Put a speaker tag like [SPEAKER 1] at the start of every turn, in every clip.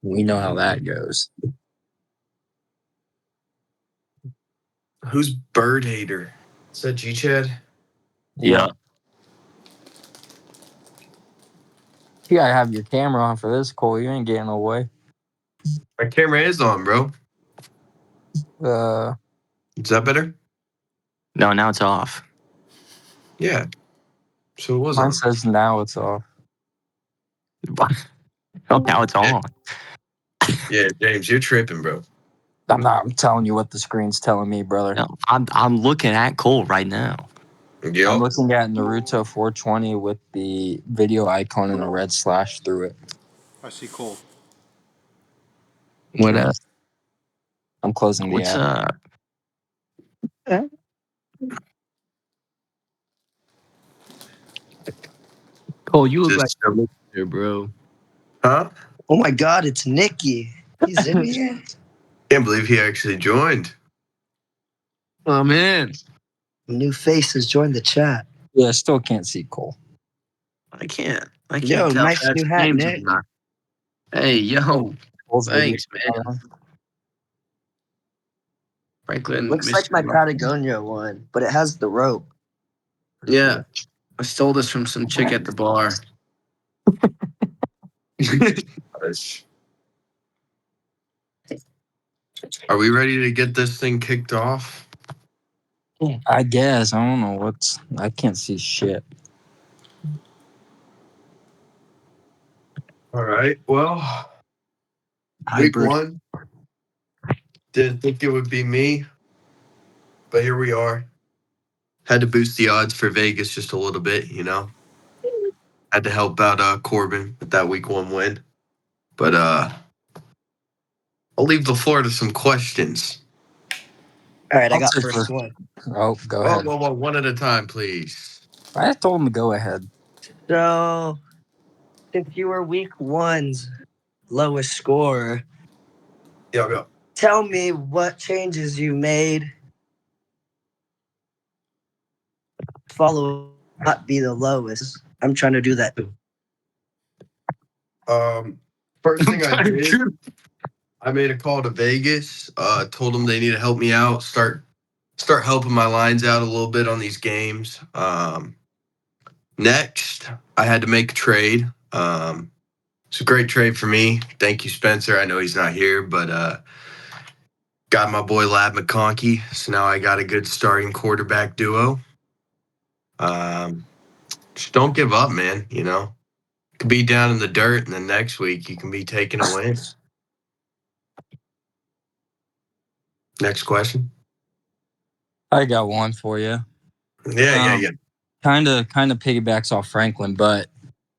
[SPEAKER 1] We know how that goes.
[SPEAKER 2] Who's Bird Hater? Is that G-Chad?
[SPEAKER 1] Yeah. You gotta have your camera on for this, Cole. You ain't getting away.
[SPEAKER 2] My camera is on, bro. Is that better?
[SPEAKER 3] No, now it's off.
[SPEAKER 2] Yeah. So it was
[SPEAKER 1] Mine
[SPEAKER 2] on.
[SPEAKER 1] says now it's off.
[SPEAKER 3] Oh, now it's on.
[SPEAKER 2] Yeah, James, you're tripping, bro.
[SPEAKER 1] I'm not. I'm telling you what the screen's telling me, brother.
[SPEAKER 3] No, I'm looking at Cole right now.
[SPEAKER 2] Yep.
[SPEAKER 1] I'm looking at Naruto 420 with the video icon and a red slash through it.
[SPEAKER 4] I see Cole.
[SPEAKER 3] What up?
[SPEAKER 1] I'm closing the
[SPEAKER 3] What's
[SPEAKER 1] app.
[SPEAKER 3] up? Cole, you look like
[SPEAKER 2] Just-
[SPEAKER 3] there, bro.
[SPEAKER 2] Huh?
[SPEAKER 5] Oh my God, it's Nicky. He's in here.
[SPEAKER 2] Can't believe he actually joined.
[SPEAKER 3] Oh man,
[SPEAKER 5] New face has joined the chat.
[SPEAKER 1] Yeah, I still can't see Cole.
[SPEAKER 3] I can't
[SPEAKER 5] Yo,
[SPEAKER 3] tell.
[SPEAKER 5] nice
[SPEAKER 3] That's
[SPEAKER 5] new hat,
[SPEAKER 3] James or
[SPEAKER 5] Nick.
[SPEAKER 3] not. Hey, yo,
[SPEAKER 1] Cole's
[SPEAKER 3] thanks,
[SPEAKER 1] video.
[SPEAKER 3] man. Franklin,
[SPEAKER 5] Looks
[SPEAKER 3] Mr.
[SPEAKER 5] like my
[SPEAKER 3] Mark.
[SPEAKER 5] Patagonia one, but it has the rope.
[SPEAKER 3] Yeah, I stole this from some chick at the bar.
[SPEAKER 2] Are we ready to get this thing kicked off?
[SPEAKER 1] I guess. I don't know what's. I can't see shit.
[SPEAKER 2] All right. Well, week
[SPEAKER 5] Hybrid.
[SPEAKER 2] one. Didn't think it would be me, but here we are. Had to boost the odds for Vegas just a little bit, you know. Had to help out Corbin with that week one win. But I'll leave the floor to some questions.
[SPEAKER 5] All right, I
[SPEAKER 1] I'll
[SPEAKER 5] got
[SPEAKER 1] take
[SPEAKER 5] first
[SPEAKER 1] her.
[SPEAKER 5] one.
[SPEAKER 1] Oh, go ahead.
[SPEAKER 2] Whoa, one at a time, please.
[SPEAKER 1] I told him to go ahead.
[SPEAKER 5] So, since you were week one's lowest scorer,
[SPEAKER 2] Go.
[SPEAKER 5] tell me what changes you made. Follow not be the lowest. I'm trying to do that too.
[SPEAKER 2] First thing I did, I made a call to Vegas. Told them they need to help me out. Start helping my lines out a little bit on these games. Next, I had to make a trade. It's a great trade for me. Thank you, Spencer. I know he's not here, but got my boy Lab McConkey. So now I got a good starting quarterback duo. Just don't give up, man. You know, could be down in the dirt, and then next week you can be taking a win. Next question.
[SPEAKER 1] I got one for you.
[SPEAKER 2] Yeah.
[SPEAKER 1] Kind of piggybacks off Franklin, but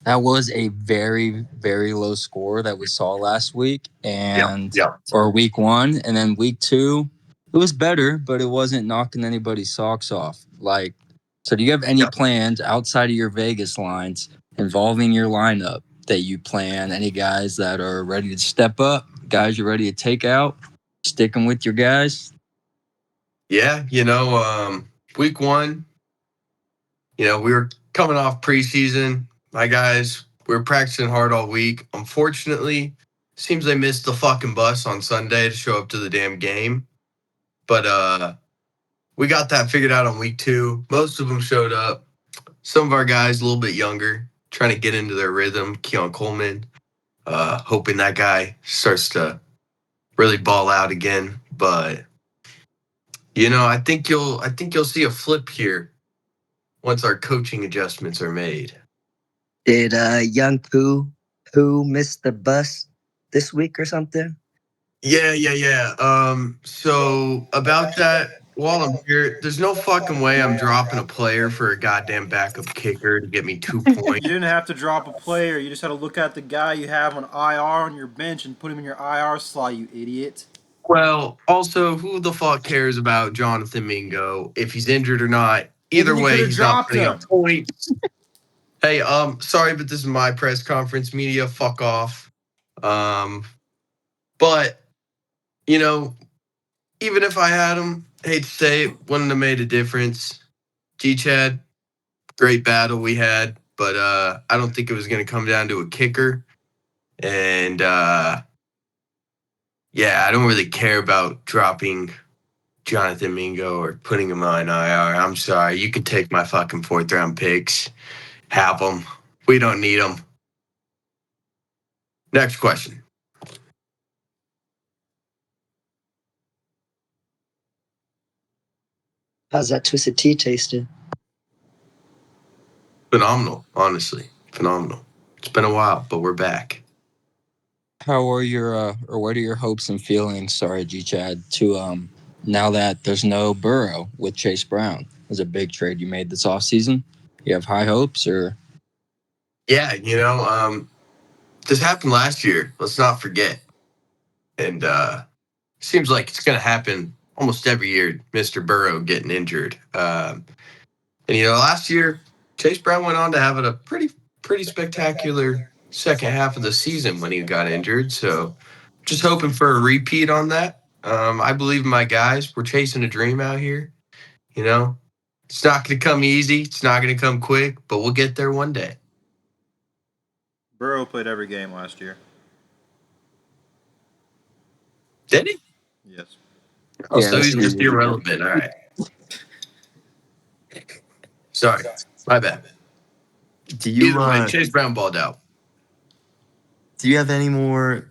[SPEAKER 1] that was a very, very low score that we saw last week, and or week one, and then week two, it was better, but it wasn't knocking anybody's socks off. Like, so do you have any plans outside of your Vegas lines involving your lineup that you plan? Any guys that are ready to step up? Guys you're ready to take out? Sticking with your guys?
[SPEAKER 2] Yeah, week one, we were coming off preseason. My guys, we were practicing hard all week. Unfortunately, seems they missed the fucking bus on Sunday to show up to the damn game. But we got that figured out on week two. Most of them showed up. Some of our guys a little bit younger, trying to get into their rhythm. Keon Coleman, hoping that guy starts to really ball out again. But I think you'll see a flip here once our coaching adjustments are made.
[SPEAKER 5] Did young Pooh miss the bus this week or something?
[SPEAKER 2] Yeah. So about that, while I'm here, there's no fucking way I'm dropping a player for a goddamn backup kicker to get me 2 points.
[SPEAKER 4] You didn't have to drop a player. You just had to look at the guy you have on IR on your bench and put him in your IR slot, you idiot.
[SPEAKER 2] Well, also, who the fuck cares about Jonathan Mingo if he's injured or not? Either way, he's not putting up points. Hey, sorry, but this is my press conference. Media, fuck off. But even if I had him, hate to say it, wouldn't have made a difference. G-Chad, great battle we had, but I don't think it was going to come down to a kicker. And yeah, I don't really care about dropping Jonathan Mingo or putting him on IR. I'm sorry. You can take my fucking 4th-round picks. Have them. We don't need them. Next question.
[SPEAKER 5] How's that twisted tea tasting?
[SPEAKER 2] Phenomenal, honestly. Phenomenal. It's been a while, but we're back.
[SPEAKER 1] How are your or what are your hopes and feelings? Sorry, G Chad. To now that there's no Burrow with Chase Brown, it was a big trade you made this offseason. You have high hopes, or
[SPEAKER 2] Yeah, this happened last year. Let's not forget. And seems like it's going to happen almost every year, Mr. Burrow getting injured. And last year, Chase Brown went on to have a pretty spectacular second half of the season when he got injured. So just hoping for a repeat on that. I believe in my guys. We're chasing a dream out here. It's not going to come easy. It's not going to come quick, but we'll get there one day.
[SPEAKER 4] Burrow played every game last year.
[SPEAKER 2] Did he?
[SPEAKER 4] Yes.
[SPEAKER 2] Oh,
[SPEAKER 1] Yeah,
[SPEAKER 2] so he's
[SPEAKER 1] that's
[SPEAKER 2] just
[SPEAKER 1] easy.
[SPEAKER 2] irrelevant. All right. Sorry. My bad.
[SPEAKER 6] Do you
[SPEAKER 2] Either way, Chase Brown balled out.
[SPEAKER 6] do you have any more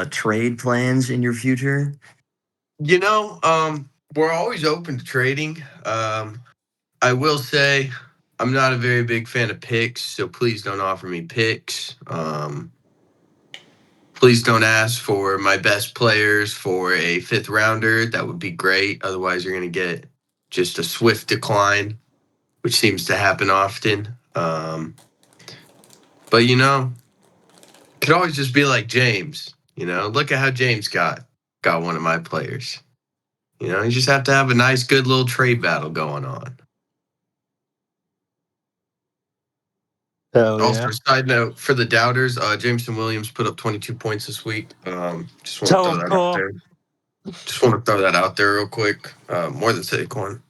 [SPEAKER 6] trade plans in your future?
[SPEAKER 2] We're always open to trading. I will say I'm not a very big fan of picks, so please don't offer me picks. Please don't ask for my best players for a 5th rounder. That would be great. Otherwise, you're going to get just a swift decline, which seems to happen often. But could always just be like James. Look at how James got one of my players. You just have to have a nice, good little trade battle going on. Also, side note for the doubters, Jameson Williams put up 22 points this week. Just want to throw that out there. Just want to throw that out there real quick. More than Saquon.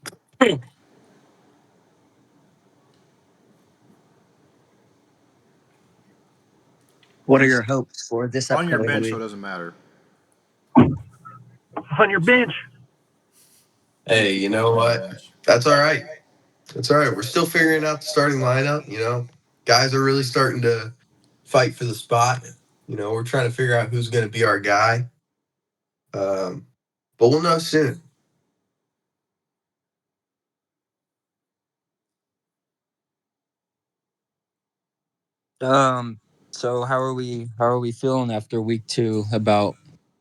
[SPEAKER 5] What are your hopes for this
[SPEAKER 4] On your
[SPEAKER 5] upcoming
[SPEAKER 4] bench, so
[SPEAKER 5] week?
[SPEAKER 4] it doesn't matter.
[SPEAKER 7] On your bench.
[SPEAKER 2] Hey, you know what? That's all right. That's all right. We're still figuring out the starting lineup. Guys are really starting to fight for the spot. We're trying to figure out who's going to be our guy. But we'll know soon.
[SPEAKER 1] So how are we feeling after week 2 about,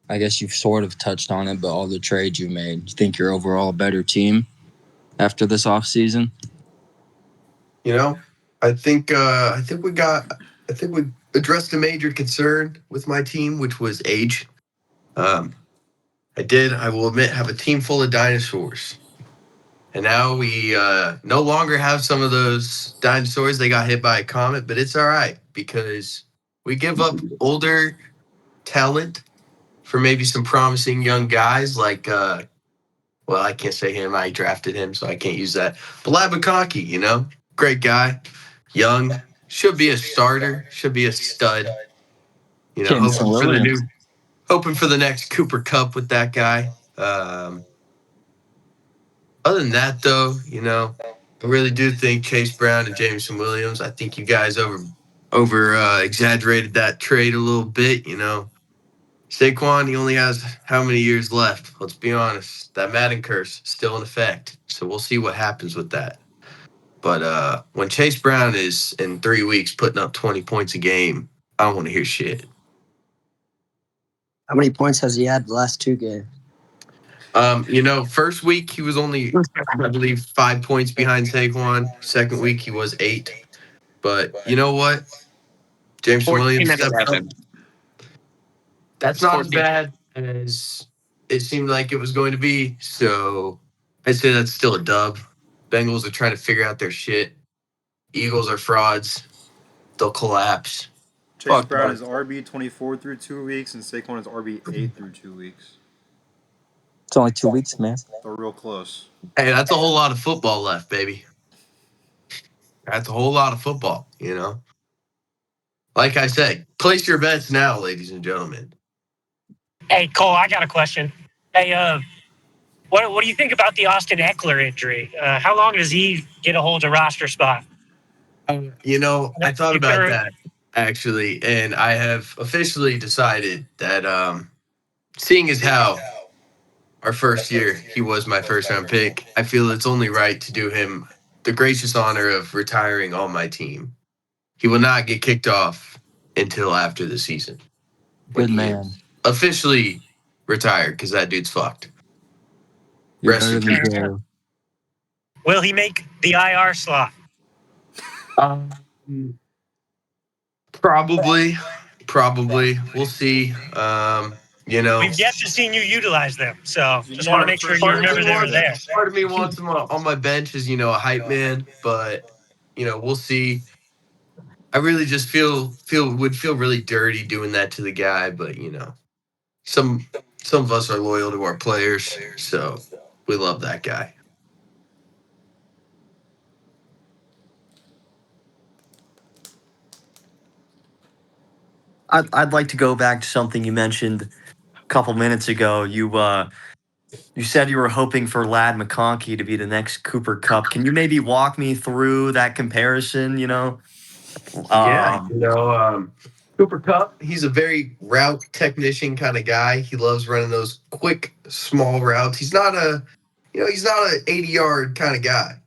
[SPEAKER 1] I guess you've sort of touched on it, but all the trades you made? You think you're overall a better team after this offseason?
[SPEAKER 2] I think we addressed a major concern with my team, which was age. I will admit, have a team full of dinosaurs. And now we no longer have some of those dinosaurs. They got hit by a comet, but it's all right because we give up older talent for maybe some promising young guys like, I can't say him. I drafted him, so I can't use that. But Labakaki, great guy, young, should be a starter, should be a stud.
[SPEAKER 1] Jameson Williams.
[SPEAKER 2] Hoping for the next Cooper Cup with that guy. Other than that, though, I really do think Chase Brown and Jameson Williams. I think you guys over exaggerated that trade a little bit. Saquon, he only has how many years left? Let's be honest. That Madden curse is still in effect. So we'll see what happens with that. But when Chase Brown is in 3 weeks putting up 20 points a game, I don't want to hear shit.
[SPEAKER 5] How many points has he had the last 2 games?
[SPEAKER 2] First week he was only, I believe, 5 points behind Saquon. Second week he was 8. But you know what? Jameson Williams stepped up. That's not as bad as it seemed like it was going to be. So I'd say that's still a dub. Bengals are trying to figure out their shit. Eagles are frauds. They'll collapse.
[SPEAKER 4] Chase Brown is RB24 through 2 weeks, and Saquon is RB8 through 2 weeks.
[SPEAKER 1] It's only 2 weeks, man.
[SPEAKER 4] They're real close.
[SPEAKER 2] Hey, that's a whole lot of football left, baby. That's a whole lot of football, Like I said, place your bets now, ladies and gentlemen.
[SPEAKER 7] Hey, Cole, I got a question. Hey, what do you think about the Austin Eckler injury? How long does he get a hold of roster spot?
[SPEAKER 2] I thought about that actually, and I have officially decided that seeing as how our first year he was my first round pick, I feel it's only right to do him the gracious honor of retiring on my team. He will not get kicked off until after the season.
[SPEAKER 1] Good
[SPEAKER 2] When he
[SPEAKER 1] man.
[SPEAKER 2] is officially retired, because that dude's fucked.
[SPEAKER 1] You're
[SPEAKER 2] Rest
[SPEAKER 1] better
[SPEAKER 2] in
[SPEAKER 1] than
[SPEAKER 2] peace.
[SPEAKER 1] Joe.
[SPEAKER 7] Will he make the IR slot?
[SPEAKER 2] Probably. We'll see.
[SPEAKER 7] We've yet to see you utilize them, so
[SPEAKER 4] You
[SPEAKER 7] just want to
[SPEAKER 4] never
[SPEAKER 7] make sure
[SPEAKER 4] first
[SPEAKER 7] you
[SPEAKER 4] year
[SPEAKER 7] remember they were there.
[SPEAKER 2] Part of me wants him on my bench as a hype man, but we'll see. I really just would feel really dirty doing that to the guy, but some of us are loyal to our players, so we love that guy.
[SPEAKER 6] I'd like to go back to something you mentioned a couple minutes ago. You said you were hoping for Lad McConkey to be the next Cooper Cup. Can you maybe walk me through that comparison?
[SPEAKER 2] Yeah, Cooper Cup, he's a very route technician kind of guy. He loves running those quick, small routes. He's not he's not an 80-yard kind of guy,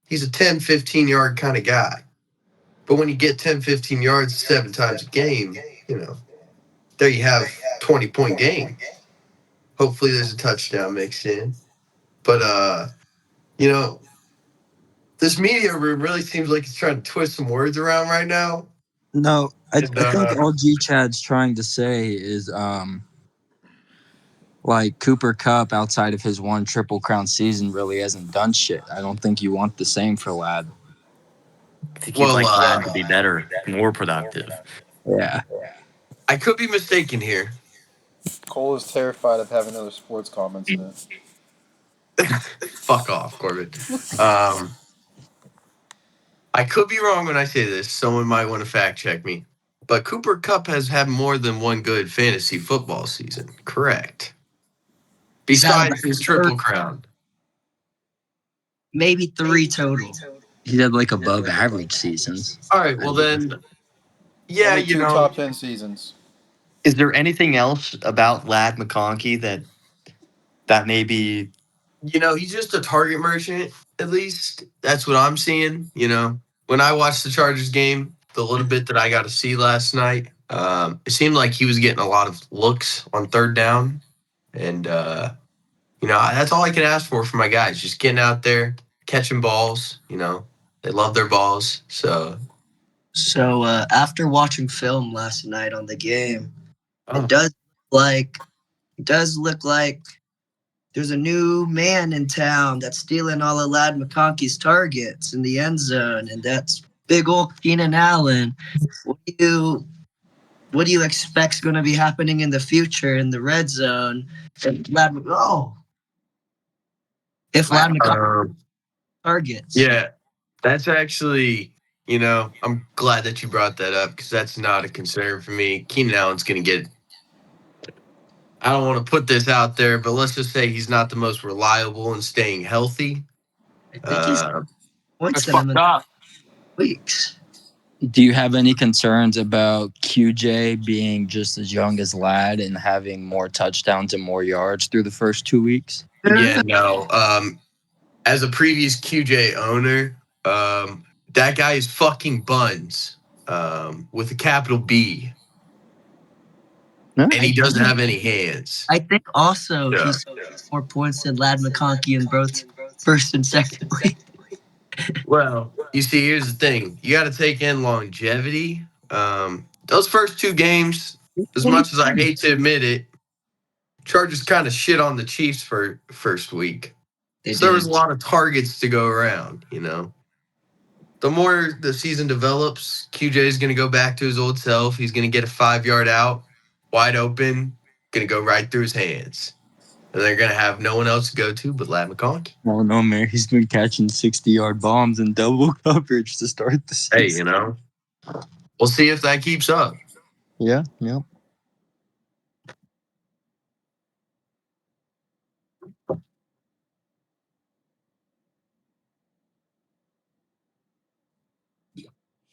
[SPEAKER 2] He's a 10, 15-yard kind of guy. But when you get 10, 15 yards 7 times a game, there you have 20-point game. Hopefully there's a touchdown mixed in. But this media room really seems like it's trying to twist some words around right now.
[SPEAKER 1] No, I
[SPEAKER 2] And,
[SPEAKER 1] think all G Chad's trying to say is like Cooper Cup outside of his one Triple Crown season really hasn't done shit. I don't think you want the same for Lad.
[SPEAKER 6] I think you'd like Lad to be better, more productive.
[SPEAKER 1] Yeah.
[SPEAKER 2] I could be mistaken here.
[SPEAKER 4] Cole is terrified of having other sports comments in it.
[SPEAKER 2] Fuck off, Corbin. I could be wrong when I say this. Someone might want to fact check me. But Cooper Cup has had more than one good fantasy football season. Correct. Besides his Triple Crown.
[SPEAKER 5] Maybe 3 total.
[SPEAKER 1] He had like above average seasons.
[SPEAKER 2] All right, well then, yeah,
[SPEAKER 4] Only 2 top 10 seasons.
[SPEAKER 6] Is there anything else about Lad McConkey that maybe?
[SPEAKER 2] He's just a target merchant, at least. That's what I'm seeing. When I watched the Chargers game, the little bit that I got to see last night, it seemed like he was getting a lot of looks on third down. And, that's all I can ask for my guys. Just getting out there, catching balls. They love their balls. So
[SPEAKER 5] after watching film last night on the game,
[SPEAKER 2] Oh.
[SPEAKER 5] it does look like there's a new man in town that's stealing all of Lad McConkey's targets in the end zone, and that's big old Keenan Allen. What do you expect's going to be happening in the future in the red zone? If Lad McConkey targets.
[SPEAKER 2] Yeah, that's actually, I'm glad that you brought that up because that's not a concern for me. Keenan Allen's going to get, I don't want to put this out there, but let's just say he's not the most reliable in staying healthy.
[SPEAKER 5] I think he's points
[SPEAKER 2] That's
[SPEAKER 5] in
[SPEAKER 2] fucked up.
[SPEAKER 5] weeks.
[SPEAKER 1] Do you have any concerns about QJ being just as young as Lad and having more touchdowns and more yards through the first 2 weeks?
[SPEAKER 2] Yeah, no. As a previous QJ owner, that guy is fucking buns with a capital B.
[SPEAKER 1] No.
[SPEAKER 2] And he doesn't have any hands.
[SPEAKER 5] I think also
[SPEAKER 2] Yeah.
[SPEAKER 5] he's more points than Lad McConkey in both first and second week.
[SPEAKER 2] Well, you see, here's the thing. You got to take in longevity. Those first 2 games, as much as I hate to admit it, Chargers kind of shit on the Chiefs for first week. So there was a lot of targets to go around, The more the season develops, QJ is going to go back to his old self. He's going to get a 5-yard out, wide open, going to go right through his hands. And they're going to have no one else to go to but Lad McConkey.
[SPEAKER 1] Oh, no, man. He's been catching 60-yard bombs in double coverage to start the season.
[SPEAKER 2] Hey, we'll see if that keeps up.
[SPEAKER 1] Yeah.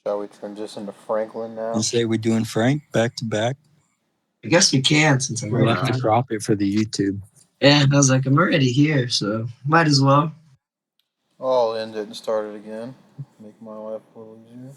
[SPEAKER 4] Shall we transition to Franklin now?
[SPEAKER 1] You say we're doing Frank back to back?
[SPEAKER 5] I guess we can since I'm
[SPEAKER 1] We'll
[SPEAKER 5] already
[SPEAKER 1] have to
[SPEAKER 5] here.
[SPEAKER 1] crop it for the YouTube.
[SPEAKER 5] Yeah, I was like, I'm already here, so might as well.
[SPEAKER 4] I'll end it and start it again. Make my life a little easier.